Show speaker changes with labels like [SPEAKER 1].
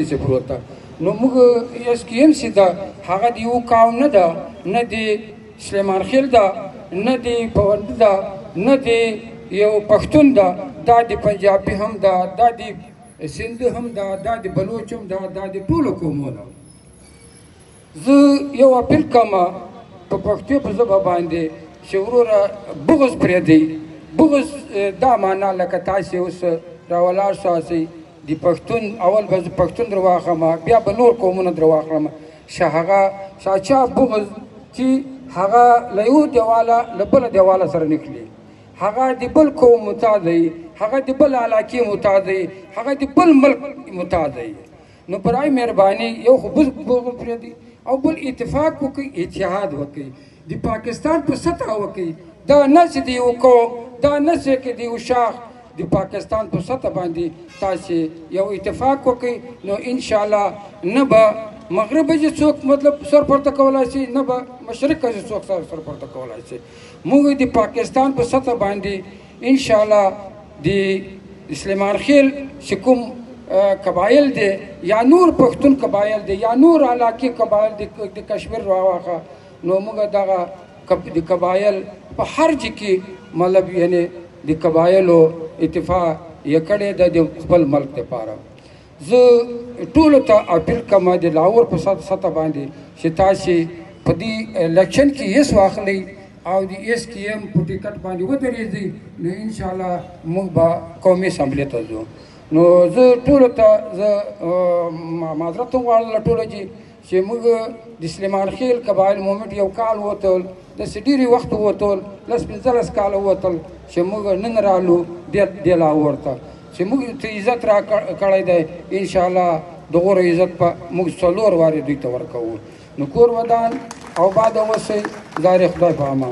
[SPEAKER 1] چې پروت نو موږ اس کې ام سي دا هغه د یو قوم نه ده نه د سلیمان خېل ده نه د پوند ده نه د یو پښتون ده دا د پنجابي هم ده دا د سند هم ده دا د بلوچ هم ده دا د ټولو قومونو زه یو اپیل کوم په پښتو په ژبه باندې چې وروره بغض پرېږدئ بغض دا معنا لکه تاسې اوس راولاړ شاسئ د پښتون اول به زه پښتون در واخلم بیا به نور قومونه در واخلم چې هغه چا بغض چې هغه له یو دیواله له بله دیواله سره نکلي هغه د بل قوم متحد دی هغه د بل علاقې متحد دی هغه د بل ملک متحد دی نو برای مهرباني یو خو بغض پرېږدئ او بل اتفاق وکړئ اتحاد وکړئ د پاکستان په سطح وکړئ دا نه چې د یو قوم دا نه چې د یو شاخ د پاکستان په سطح باندې تاسې یو اتفاق وکړئ نو انشاءالله نه به مغرب چې څوک مطلب سر پورته کولی شي نه به مشرق چې څوک سر پورته کولی شي موږ د پاکستان په سطح باندې انشاءالله د سلیمان خېل چې کوم قبایل دی یا نور پښتون قبایل دی یا نور علاقې قبایل دی د کشمیر راواخه نو موږ دغه د قبایل په هر ځای کې مطلب یعنې د قبایلو اتفاق یې کړی ده د خپل ملک دپاره زه ټولو ته اپیل کوم د لاهور په سطح باندې چې تاسې په دې الیکشن کې حص واخلئ او د ایس کې ایم په ټکټ باندې ودرېږئ نو انشاءالله موږ به قومي اسمبلۍ ته ځو نو زه ټولو ته زه معذرت هم غواړم له ټولو چې موږ د سلیمان خېل قبایل مومنټ یو کال ووتل داسې ډېرې وخت ووتل 15 کاله ووتل چې موږ نن رالو دې لاهور ته چې موږ ته عزت را کړی دی انشاءالله د غوره عزت به موږ 4 وارې دوی ته ورکوو نو کور ودان او باد اوسئ ځای خدای په امان